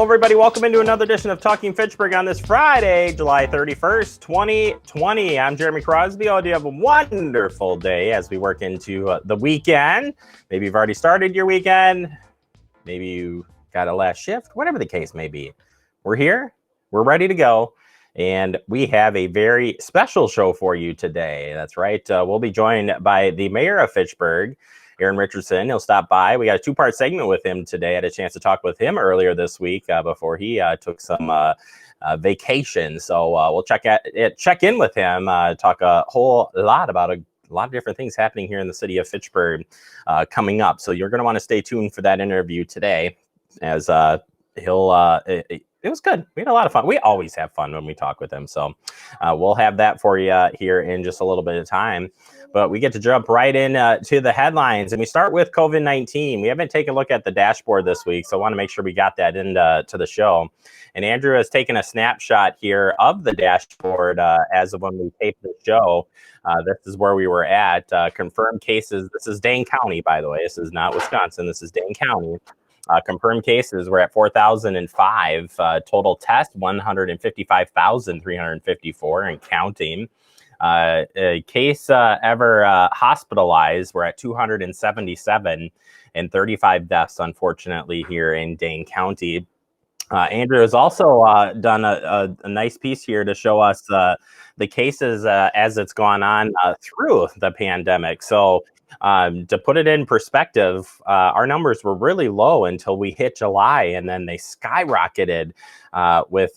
Hello, everybody. Welcome into another edition of Talking Fitchburg on this Friday, July 31st, 2020. I'm Jeremy Crosby. I hope you have a wonderful day as we work into the weekend. Maybe you've already started your weekend. Maybe you got a last shift, whatever the case may be. We're here. We're ready to go. And we have a very special show for you today. That's right. We'll be joined by the mayor of Fitchburg, Aaron Richardson. He'll stop by. We got a two-part segment with him today. I had a chance to talk with him earlier this week before he took some vacation. So we'll check in with him, talk a whole lot about a lot of different things happening here in the city of Fitchburg coming up. So you're going to want to stay tuned for that interview today, as it was good. We had a lot of fun. We always have fun when we talk with him. So we'll have that for you here in just a little bit of time. But we get to jump right in to the headlines. And we start with COVID-19. We haven't taken a look at the dashboard this week, so I want to make sure we got that into the show. And Andrew has taken a snapshot here of the dashboard as of when we taped the show. This is where we were at. Confirmed cases. This is Dane County, by the way. This is not Wisconsin. This is Dane County. Confirmed cases were at 4,005. Total tests, 155,354 and counting. A case ever hospitalized, we're at 277 and 35 deaths, unfortunately, here in Dane County. Andrew has also done a nice piece here to show us the cases as it's gone on through the pandemic. So to put it in perspective, our numbers were really low until we hit July, and then they skyrocketed with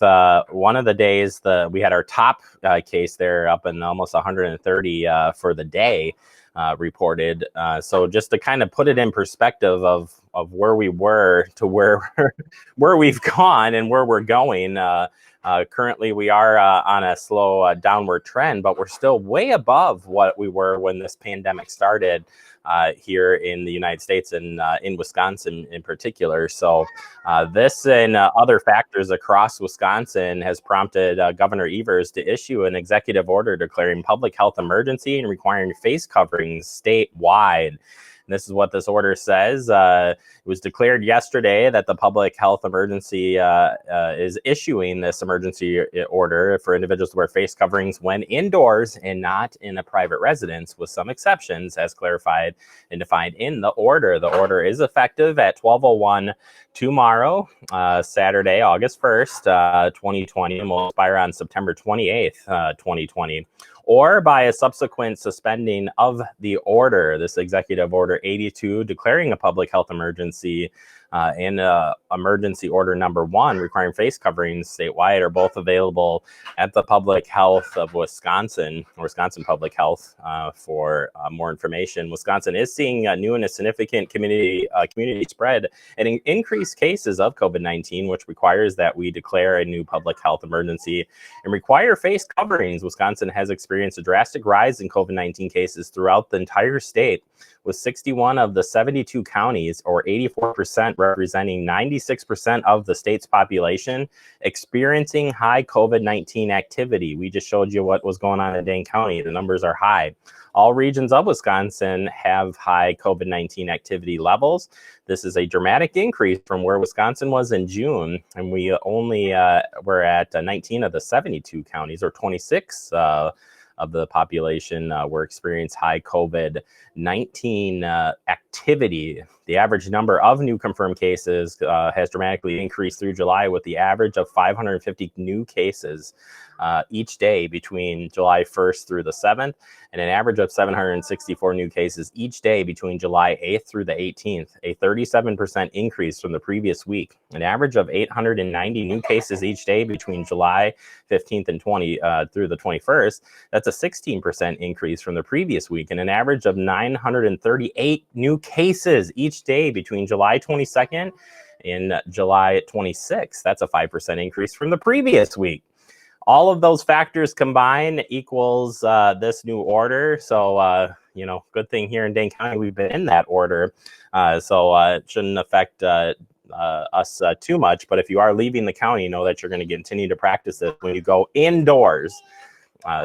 one of the days we had our top case there up in almost 130 for the day reported. So just to kind of put it in perspective of where we were to where we've gone and where we're going. Currently, we are on a slow downward trend, but we're still way above what we were when this pandemic started here in the United States and in Wisconsin in particular. So this and other factors across Wisconsin has prompted Governor Evers to issue an executive order declaring public health emergency and requiring face coverings statewide. And this is what this order says. It was declared yesterday that the public health emergency is issuing this emergency order for individuals to wear face coverings when indoors and not in a private residence, with some exceptions, as clarified and defined in the order. The order is effective at 12:01 tomorrow, Saturday, August 1st, 2020, and will expire on September 28th, 2020. Or by a subsequent suspending of the order. This Executive Order 82, declaring a public health emergency, and emergency order number 1, requiring face coverings statewide, are both available at the Public Health of Wisconsin Public Health. For more information, Wisconsin is seeing new and a significant community spread and increased cases of COVID-19, which requires that we declare a new public health emergency and require face coverings. Wisconsin has experienced a drastic rise in COVID-19 cases throughout the entire state, with 61 of the 72 counties, or 84%, representing 96% of the state's population, experiencing high COVID-19 activity. We just showed you what was going on in Dane County. The numbers are high. All regions of Wisconsin have high COVID-19 activity levels. This is a dramatic increase from where Wisconsin was in June, and we only were at 19 of the 72 counties, or 26 of the population were experiencing high COVID-19 activity. The average number of new confirmed cases has dramatically increased through July, with the average of 550 new cases each day between July 1st through the 7th, and an average of 764 new cases each day between July 8th through the 18th, a 37% increase from the previous week. An average of 890 new cases each day between July 15th and 20 through the 21st. That's a 16% increase from the previous week, and an average of 938 new cases each day between July 22nd and July 26th. That's a 5% increase from the previous week. All of those factors combined equals this new order. So, good thing here in Dane County, we've been in that order. So it shouldn't affect us too much. But if you are leaving the county, know that you're going to continue to practice it when you go indoors.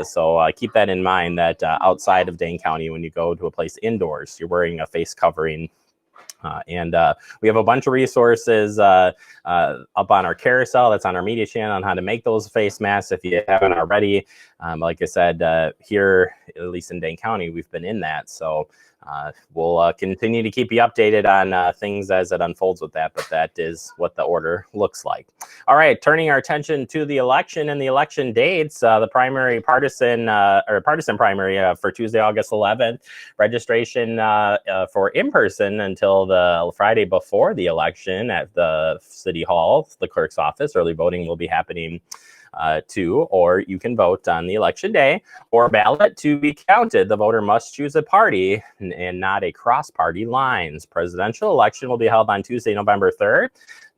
So keep that in mind, that outside of Dane County, when you go to a place indoors, you're wearing a face covering And we have a bunch of resources up on our carousel that's on our media channel on how to make those face masks if you haven't already. Like I said, here, at least in Dane County, we've been in that. So we'll continue to keep you updated on things as it unfolds with that, but that is what the order looks like. All right, turning our attention to the election and the election dates, the primary partisan primary for Tuesday, August 11th, registration for in-person until the Friday before the election at the City Hall, the clerk's office. Early voting will be happening or you can vote on the election day, or ballot to be counted. The voter must choose a party and not a cross-party lines. Presidential election will be held on Tuesday, November 3rd.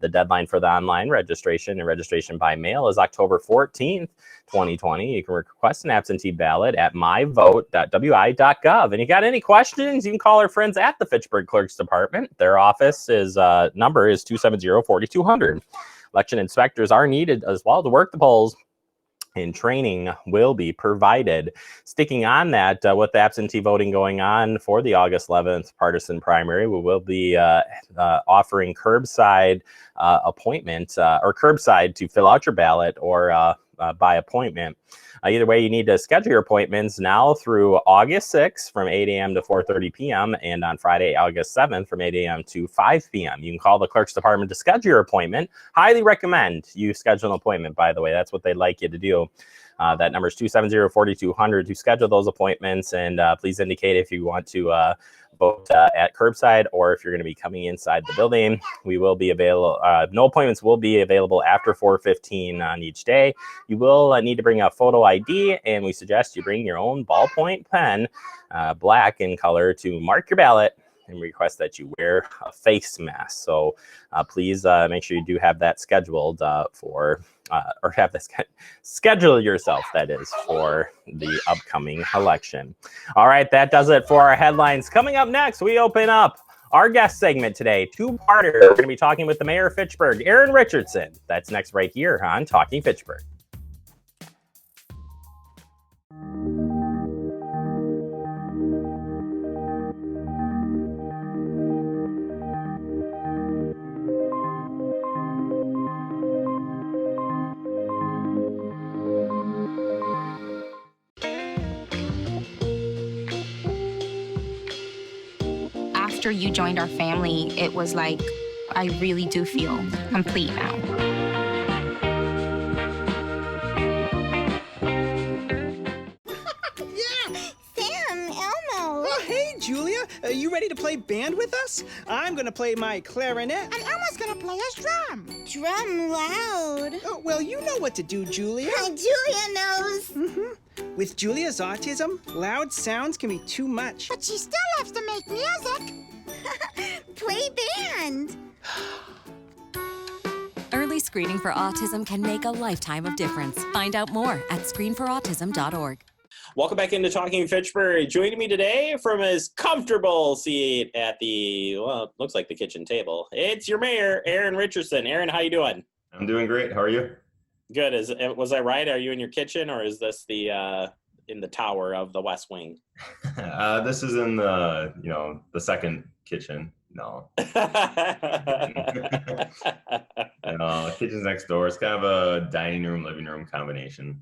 The deadline for the online registration and registration by mail is October 14th, 2020. You can request an absentee ballot at myvote.wi.gov. And you got any questions, you can call our friends at the Fitchburg Clerk's Department. Their office number is 270-4200. Election inspectors are needed as well to work the polls, and training will be provided. Sticking on that, with the absentee voting going on for the August 11th partisan primary, we will be offering curbside appointment or curbside to fill out your ballot or by appointment. Either way, you need to schedule your appointments now through August 6th from 8 a.m. to 4:30 p.m. and on Friday, August 7th from 8 a.m. to 5 p.m. You can call the clerk's department to schedule your appointment. Highly recommend you schedule an appointment, by the way. That's what they'd like you to do. That number is 270-4200 to schedule those appointments. And please indicate if you want to vote at curbside or if you're going to be coming inside the building. We will be available. No appointments will be available after 4:15 on each day. You will need to bring a photo ID, and we suggest you bring your own ballpoint pen, black in color, to mark your ballot, and request that you wear a face mask. So please make sure you do have that scheduled or have this schedule yourself, that is, for the upcoming election. All right, that does it for our headlines. Coming up next, we open up our guest segment today, two-parter. We're going to be talking with the mayor of Fitchburg, Aaron Richardson. That's next right here on Talking Fitchburg. After you joined our family, it was like, I really do feel complete now. Julia, are you ready to play band with us? I'm gonna play my clarinet. And Elmo's gonna play his drum. Drum loud. Oh, well, you know what to do, Julia. Julia knows. Mm-hmm. With Julia's autism, loud sounds can be too much. But she still loves to make music. Play band. Early screening for autism can make a lifetime of difference. Find out more at screenforautism.org. Welcome back into Talking Fitchburg. Joining me today from his comfortable seat at the, well, it looks like the kitchen table, it's your mayor, Aaron Richardson. Aaron, how you doing? I'm doing great. How are you? Good. Was I right? Are you in your kitchen, or is this the in the tower of the West Wing? This is in the the second kitchen. No. Kitchen's next door. It's kind of a dining room, living room combination.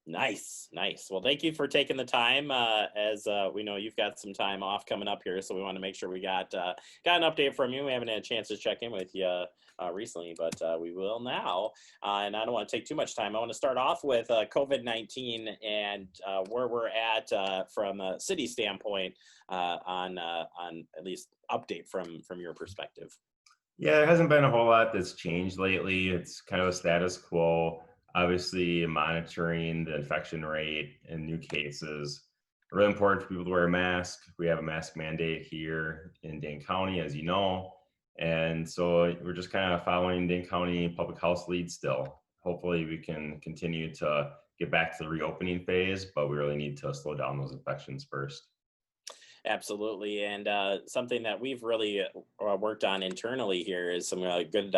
Nice. Well, thank you for taking the time. As we know, you've got some time off coming up here, so we want to make sure we got an update from you. We haven't had a chance to check in with you recently, but we will now. And I don't want to take too much time. I want to start off with COVID-19 and where we're at from a city standpoint on at least update from your perspective. Yeah, there hasn't been a whole lot that's changed lately. It's kind of a status quo. Obviously, monitoring the infection rate and new cases. Really important for people to wear a mask. We have a mask mandate here in Dane County, as you know. And so we're just kind of following Dane County public health lead still. Hopefully we can continue to get back to the reopening phase, but we really need to slow down those infections first. Absolutely. And something that we've really worked on internally here is some good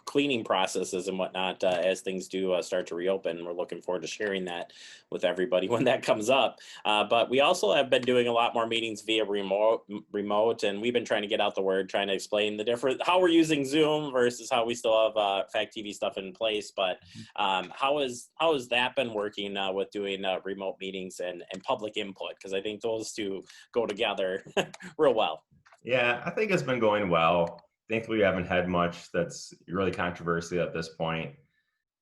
cleaning processes and whatnot as things do start to reopen. We're looking forward to sharing that with everybody when that comes up. But we also have been doing a lot more meetings via remote, and we've been trying to get out the word, trying to explain the different, how we're using Zoom versus how we still have Fact TV stuff in place. But how has that been working with doing remote meetings and public input? Because I think those two go together real well. Yeah, I think it's been going well. Thankfully, we haven't had much that's really controversial at this point.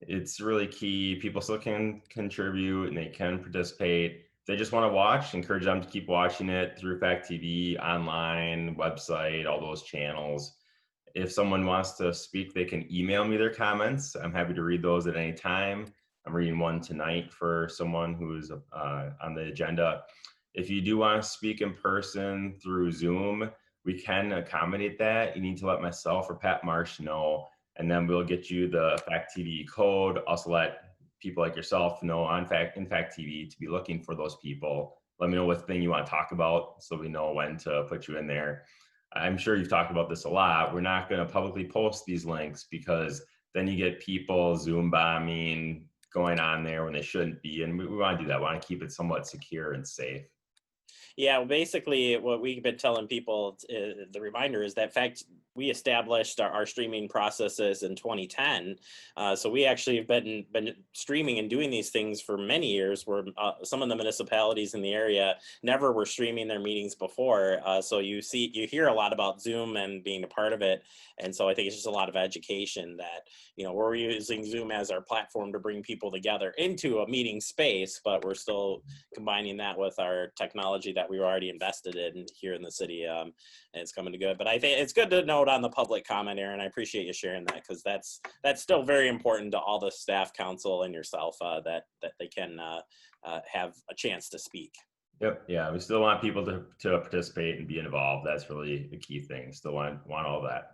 It's really key. People still can contribute and they can participate. If they just want to watch, encourage them to keep watching it through Fact TV, online, website, all those channels. If someone wants to speak, they can email me their comments. I'm happy to read those at any time. I'm reading one tonight for someone who's on the agenda. If you do want to speak in person through Zoom, we can accommodate that. You need to let myself or Pat Marsh know, and then we'll get you the Fact TV code. Also let people like yourself know in Fact TV to be looking for those people. Let me know what thing you want to talk about so we know when to put you in there. I'm sure you've talked about this a lot. We're not going to publicly post these links because then you get people Zoom bombing going on there when they shouldn't be. And we want to do that. We want to keep it somewhat secure and safe. Yeah, well, basically what we've been telling people, the reminder is that fact we established our streaming processes in 2010. So we actually have been streaming and doing these things for many years, where some of the municipalities in the area never were streaming their meetings before. So you hear a lot about Zoom and being a part of it. And so I think it's just a lot of education that, we're using Zoom as our platform to bring people together into a meeting space, but we're still combining that with our technology that we were already invested in here in the city. And it's coming to good. But I think it's good to note on the public comment, Aaron. I appreciate you sharing that, because that's still very important to all the staff, council, and yourself, that they can have a chance to speak. Yep. Yeah. We still want people to participate and be involved. That's really the key thing. Still want all that.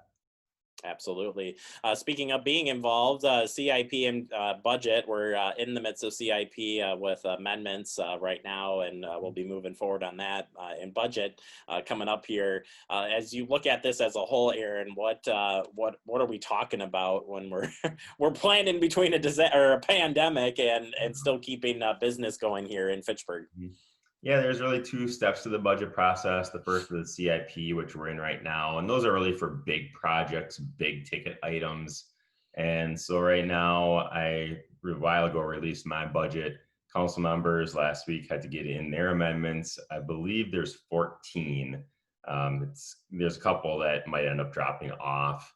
Absolutely. Speaking of being involved, CIP and budget, we're in the midst of CIP with amendments right now, and we'll be moving forward on that in budget coming up here. As you look at this as a whole, Aaron, what are we talking about when we're planning between a pandemic and still keeping business going here in Fitchburg? Yeah, there's really two steps to the budget process. The first is the CIP, which we're in right now. And those are really for big projects, big ticket items. And so right now, a while ago, released my budget. Council members last week had to get in their amendments. I believe there's 14. There's a couple that might end up dropping off.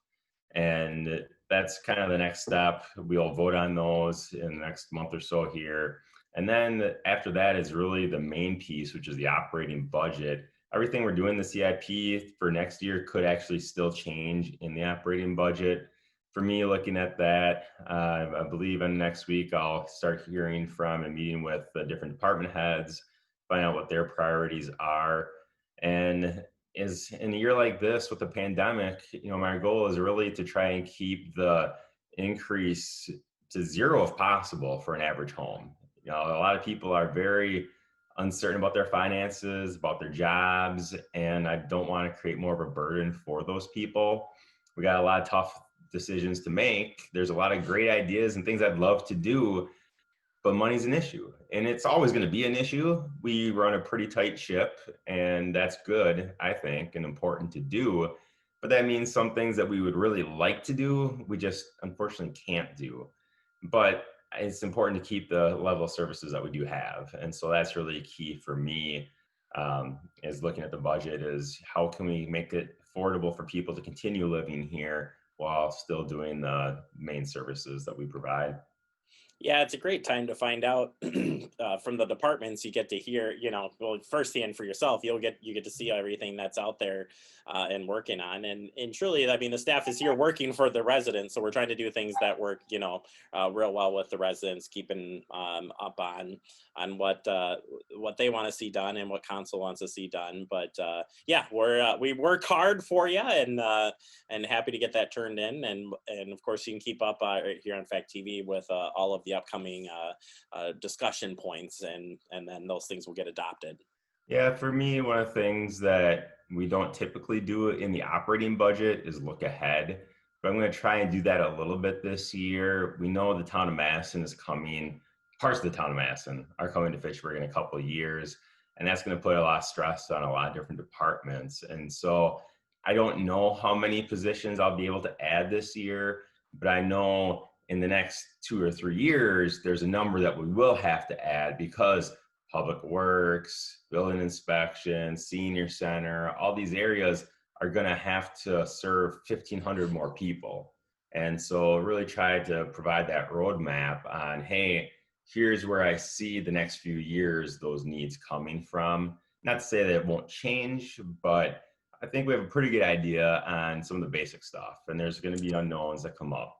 And that's kind of the next step. We'll vote on those in the next month or so here. And then after that is really the main piece, which is the operating budget. Everything we're doing the CIP for next year could actually still change in the operating budget. For me, looking at that, I believe in next week, I'll start hearing from and meeting with the different department heads, find out what their priorities are. And is in a year like this with the pandemic, my goal is really to try and keep the increase to zero if possible for an average home. A lot of people are very uncertain about their finances, about their jobs, and I don't want to create more of a burden for those people. We got a lot of tough decisions to make. There's a lot of great ideas and things I'd love to do, but money's an issue, and it's always going to be an issue. We run a pretty tight ship, and that's good, I think, and important to do. But that means some things that we would really like to do, we just unfortunately can't do. But it's important to keep the level of services that we do have. And so that's really key for me, is looking at the budget is how can we make it affordable for people to continue living here while still doing the main services that we provide. Yeah, it's a great time to find out from the departments. You get to hear, well, firsthand for yourself. You get to see everything that's out there and working on. And truly, I mean, the staff is here working for the residents. So we're trying to do things that work, real well with the residents, keeping up on what they want to see done and what council wants to see done. But yeah, we work hard for you, and happy to get that turned in. And of course, you can keep up right here on Fact TV with all of the upcoming discussion points, and then those things will get adopted. Yeah, for me, one of the things that we don't typically do in the operating budget is look ahead. but I'm going to try and do that a little bit this year. We know the town of Madison is coming. Parts of the town of Madison are coming to Fitchburg in a couple of years, and that's going to put a lot of stress on a lot of different departments. And so I don't know how many positions I'll be able to add this year, but I know in the next 2 or 3 years, there's a number that we will have to add because public works, building inspection, senior center, all these areas are going to have to serve 1,500 more people. And so really try to provide that roadmap on, hey, here's where I see the next few years those needs coming from. Not to say that it won't change, but I think we have a pretty good idea on some of the basic stuff, and there's going to be unknowns that come up.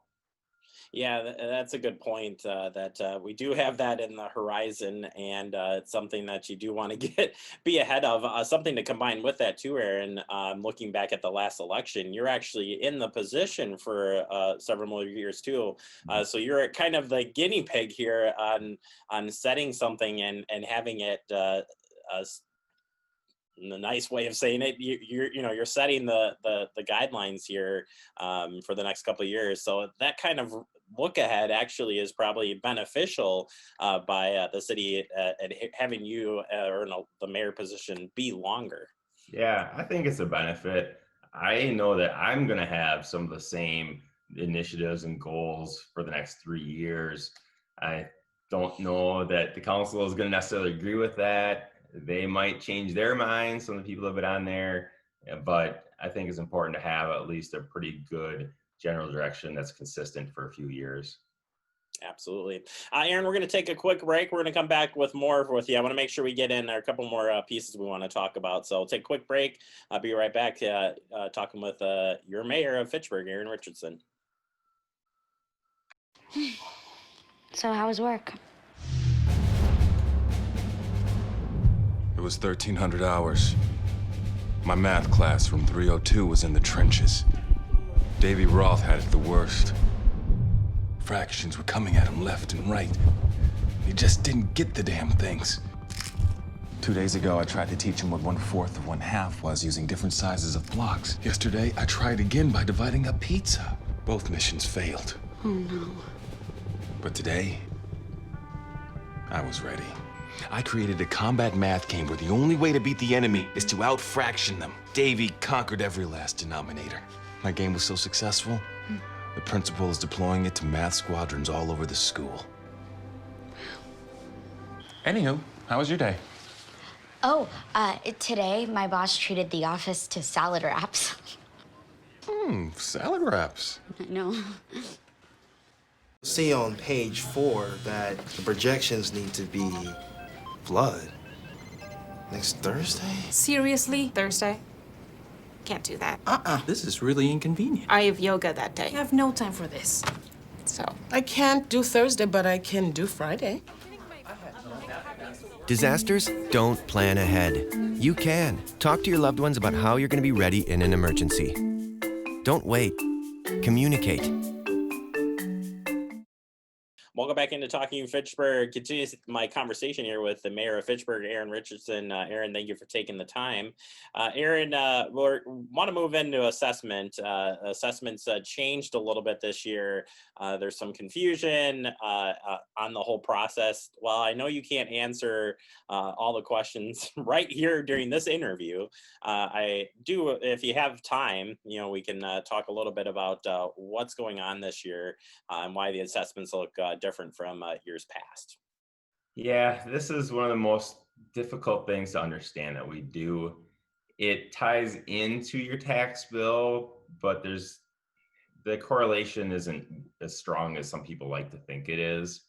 Yeah, that's a good point. That we do have that in the horizon, and it's something that you do want to be ahead of. Something to combine with that too, Aaron. Looking back at the last election, you're actually in the position for several more years too. So you're kind of the guinea pig here on setting something and having it. The nice way of saying it, you're setting the guidelines here for the next couple of years. So that kind of look ahead actually is probably beneficial by the city and having you earn the mayor position be longer. Yeah, I think it's a benefit. I know that I'm going to have some of the same initiatives and goals for the next 3 years. I don't know that the council is going to necessarily agree with that. They might change their minds, some of the people that have been on there, but I think it's important to have at least a pretty good general direction that's consistent for a few years. Absolutely. Aaron, we're going to take a quick break. We're going to come back with more with you. I want to make sure we get in a couple more pieces we want to talk about. So we'll take a quick break. I'll be right back talking with your mayor of Fitchburg, Aaron Richardson. So how was work? It was 1,300 hours. My math class from 302 was in the trenches. Davy Roth had it the worst. Fractions were coming at him left and right. He just didn't get the damn things. 2 days ago, I tried to teach him what 1/4 of 1/2 was using different sizes of blocks. Yesterday, I tried again by dividing up pizza. Both missions failed. Oh no. But today, I was ready. I created a combat math game where the only way to beat the enemy is to out-fraction them. Davy conquered every last denominator. My game was so successful, the principal is deploying it to math squadrons all over the school. Anywho, how was your day? Oh, today my boss treated the office to salad wraps. Salad wraps. No. See on page 4 that the projections need to be flood next Thursday. Seriously? Thursday? Can't do that. This is really inconvenient. I have yoga that day. I have no time for this. So. I can't do Thursday, but I can do Friday. Disasters don't plan ahead. You can. Talk to your loved ones about how you're going to be ready in an emergency. Don't wait. Communicate. Welcome back into Talking Fitchburg. Continue my conversation here with the mayor of Fitchburg, Aaron Richardson. Aaron, thank you for taking the time. Aaron, we want to move into assessment. Assessments changed a little bit this year. There's some confusion on the whole process. While I know you can't answer all the questions right here during this interview, I do, if you have time, we can talk a little bit about what's going on this year and why the assessments look different from years past. Yeah, this is one of the most difficult things to understand that we do. It ties into your tax bill, but the correlation isn't as strong as some people like to think it is.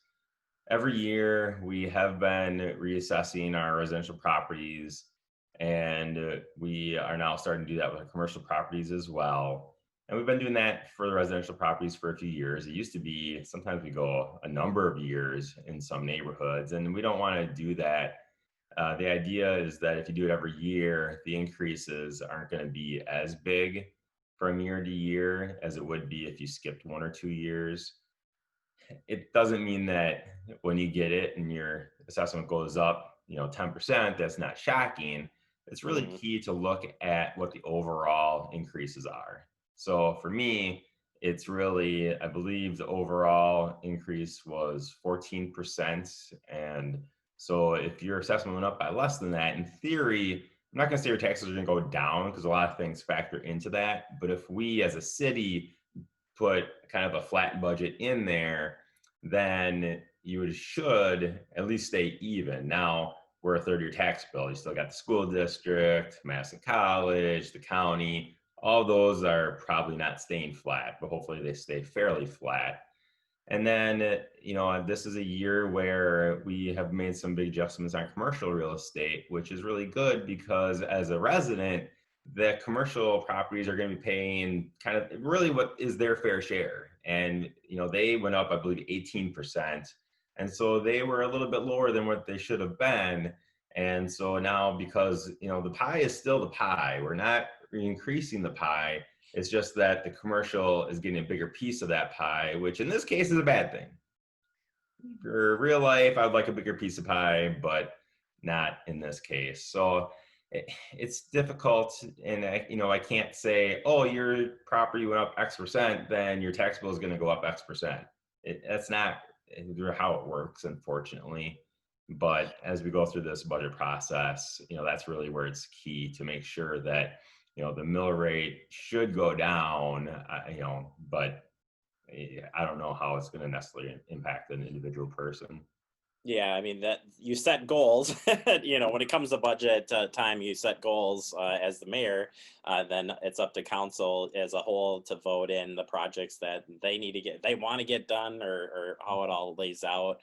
Every year we have been reassessing our residential properties, and we are now starting to do that with our commercial properties as well. And we've been doing that for the residential properties for a few years. It used to be, sometimes we go a number of years in some neighborhoods, and we don't want to do that. The idea is that if you do it every year, the increases aren't going to be as big from year to year as it would be if you skipped 1 or 2 years. It doesn't mean that when you get it and your assessment goes up, 10%, that's not shocking. It's really key to look at what the overall increases are. So for me, it's really, I believe the overall increase was 14%. And so if your assessment went up by less than that, in theory, I'm not going to say your taxes are going to go down because a lot of things factor into that. But if we as a city put kind of a flat budget in there, then you should at least stay even. Now, we're a third of your tax bill. You still got the school district, Madison College, the county. All those are probably not staying flat, but hopefully they stay fairly flat. And then, this is a year where we have made some big adjustments on commercial real estate, which is really good because as a resident, the commercial properties are going to be paying kind of really what is their fair share. And, they went up, I believe, 18%. And so they were a little bit lower than what they should have been. And so now, because, the pie is still the pie, we're not increasing the pie. It's just that the commercial is getting a bigger piece of that pie, which in this case is a bad thing. For real life, I'd like a bigger piece of pie, but not in this case. So it's difficult. And I can't say, oh, your property went up X%, then your tax bill is going to go up X%. That's not how it works, unfortunately. But as we go through this budget process, that's really where it's key to make sure that the mill rate should go down, but I don't know how it's going to necessarily impact an individual person. Yeah, I mean that you set goals. When it comes to budget time, you set goals as the mayor. Then it's up to council as a whole to vote in the projects that they want to get done, or how it all lays out.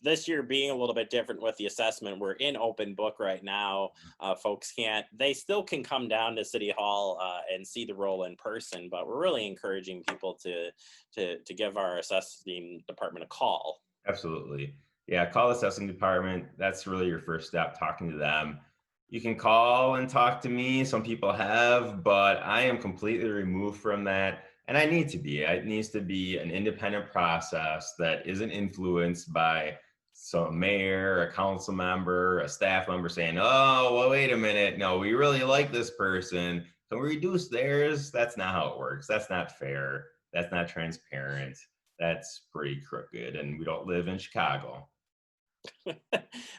This year being a little bit different with the assessment, we're in open book right now. Folks they still can come down to City Hall and see the role in person, but we're really encouraging people to give our assessing department a call. Absolutely. Yeah, call the assessing department. That's really your first step, talking to them. You can call and talk to me. Some people have, but I am completely removed from that. And I need to be. It needs to be an independent process that isn't influenced by some mayor, a council member, a staff member saying, oh, well, wait a minute. No, we really like this person. Can we reduce theirs? That's not how it works. That's not fair. That's not transparent. That's pretty crooked, and we don't live in Chicago.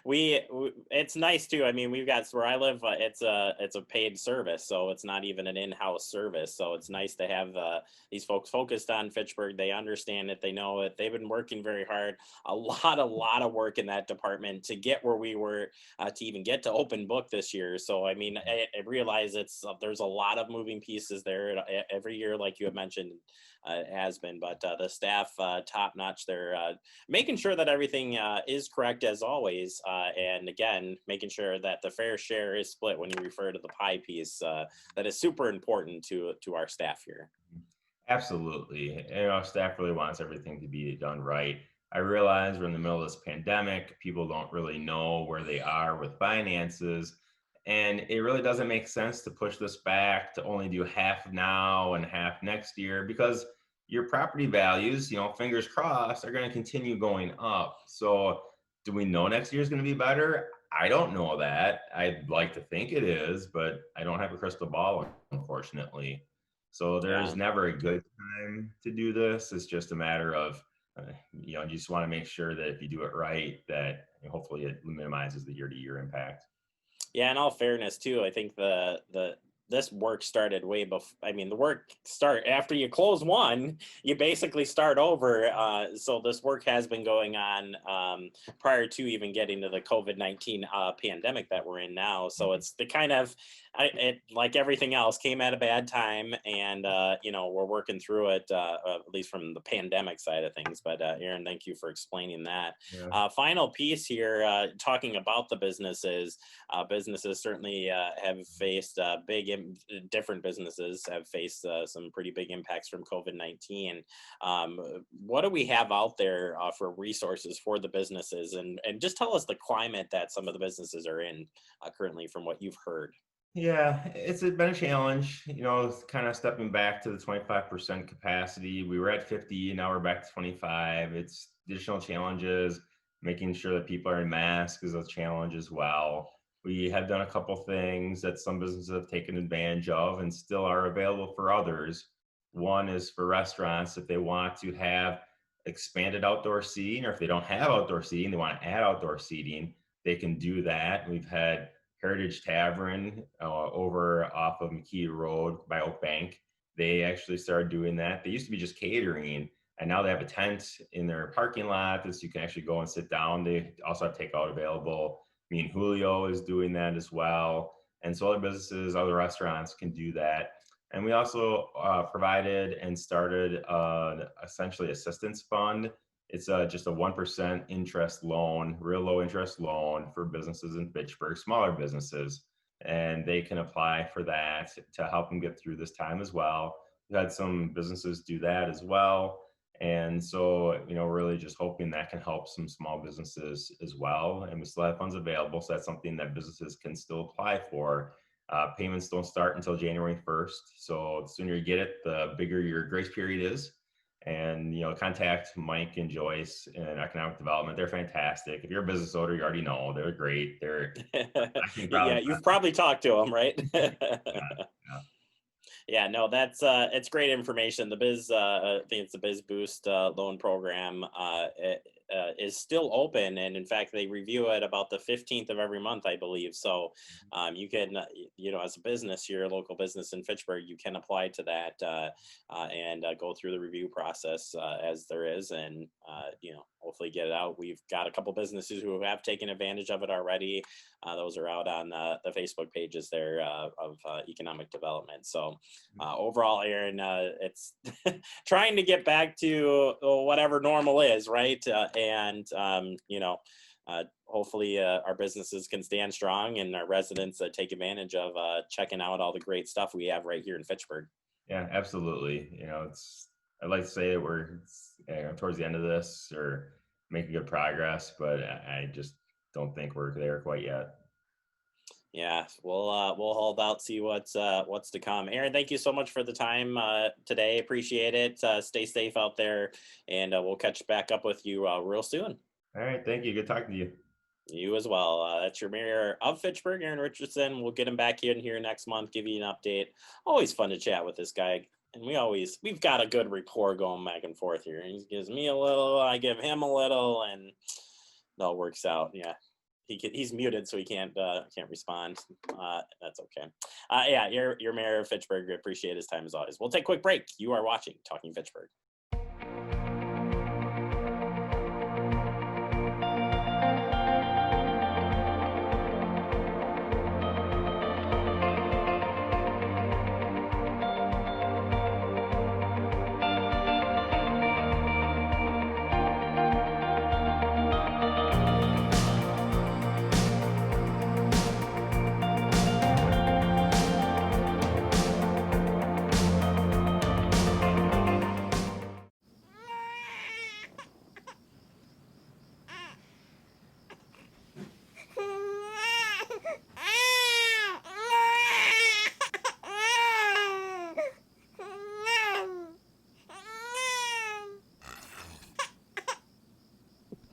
It's nice too. I mean, we've got where I live, it's a paid service, so it's not even an in-house service. So it's nice to have these folks focused on Fitchburg. They understand it, they know it. They've been working very hard, a lot of work in that department to get where we were, to even get to open book this year. So I mean, I realize there's a lot of moving pieces there every year, like you have mentioned. Has been, but the staff top notch. They're making sure that everything is correct as always, and again, making sure that the fair share is split when you refer to the pie piece. That is super important to our staff here. Absolutely, staff really wants everything to be done right. I realize we're in the middle of this pandemic. People don't really know where they are with finances. And it really doesn't make sense to push this back to only do half now and half next year, because your property values, fingers crossed, are going to continue going up. So do we know next year is going to be better? I don't know that. I'd like to think it is, but I don't have a crystal ball, unfortunately. So there's never a good time to do this. It's just a matter of, you just want to make sure that if you do it right, that hopefully it minimizes the year-to-year impact. Yeah, in all fairness too, I think this work started way before. I mean, the work start after you close one, you basically start over. So this work has been going on prior to even getting to the COVID-19 pandemic that we're in now. So it's the kind of, it like everything else, came at a bad time, and we're working through it, at least from the pandemic side of things. But Aaron, thank you for explaining that. Yeah. Final piece here, talking about the businesses. Businesses certainly have faced different businesses have faced some pretty big impacts from COVID-19. What do we have out there for resources for the businesses, and just tell us the climate that some of the businesses are in currently from what you've heard. Yeah, it's been a challenge, kind of stepping back to the 25% capacity. We were at 50, now we're back to 25. It's additional challenges. Making sure that people are in masks is a challenge as well. We have done a couple things that some businesses have taken advantage of and still are available for others. One is for restaurants if they want to have expanded outdoor seating, or if they don't have outdoor seating, they want to add outdoor seating, they can do that. We've had Heritage Tavern over off of McKee Road by Oak Bank. They actually started doing that. They used to be just catering, and now they have a tent in their parking lot that you can actually go and sit down. They also have takeout available. Me and Julio is doing that as well. And so other businesses, other restaurants can do that. And we also provided and started essentially assistance fund. It's just a 1% interest loan, real low interest loan for businesses in Fitchburg, smaller businesses. And they can apply for that to help them get through this time as well. We've had some businesses do that as well. And so, really just hoping that can help some small businesses as well. And we still have funds available. So that's something that businesses can still apply for. Payments don't start until January 1st. So the sooner you get it, the bigger your grace period is. And, contact Mike and Joyce in economic development. They're fantastic. If you're a business owner, you already know they're great. They're yeah, you've probably talked to them, right? yeah. Yeah, no, that's it's great information. The Biz, I think it's the Biz Boost loan program is still open, and in fact, they review it about the 15th of every month, I believe. So you can, as a business, you're a local business in Fitchburg, you can apply to that and go through the review process as there is, and hopefully get it out. We've got a couple businesses who have taken advantage of it already. Those are out on the Facebook pages there of economic development. So overall, Aaron, it's trying to get back to whatever normal is, right? Hopefully our businesses can stand strong and our residents take advantage of checking out all the great stuff we have right here in Fitchburg. Yeah, absolutely. I'd like to say that we're towards the end of this or making good progress, but I just don't think we're there quite yet. Yeah, we'll hold out, see what's to come. Aaron, thank you so much for the time today. Appreciate it. Stay safe out there, and we'll catch back up with you real soon. All right, thank you. Good talking to you. You as well. That's your mayor of Fitchburg, Aaron Richardson. We'll get him back in here next month, give you an update. Always fun to chat with this guy. And we've got a good rapport going back and forth here. He gives me a little, I give him a little, and it all works out. Yeah. He's muted, so he can't respond. That's okay. Yeah, your mayor of Fitchburg. Appreciate his time as always. We'll take a quick break. You are watching Talking Fitchburg.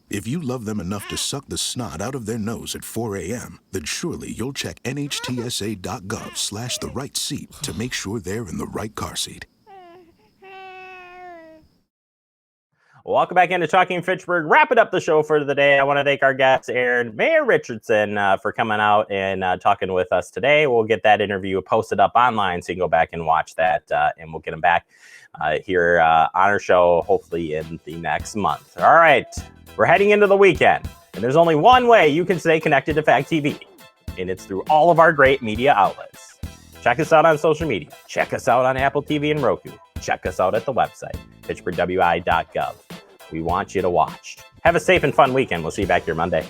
If you love them enough to suck the snot out of their nose at 4 a.m., then surely you'll check NHTSA.gov/the right seat to make sure they're in the right car seat. Welcome back into Talking Fitchburg. Wrapping up the show for the day. I want to thank our guest, Mayor Richardson, for coming out and talking with us today. We'll get that interview posted up online so you can go back and watch that, and we'll get him back here on our show, hopefully in the next month. All right, we're heading into the weekend, and there's only one way you can stay connected to Fact TV, and it's through all of our great media outlets. Check us out on social media. Check us out on Apple TV and Roku. Check us out at the website, fitchburgwi.gov. We want you to watch. Have a safe and fun weekend. We'll see you back here Monday.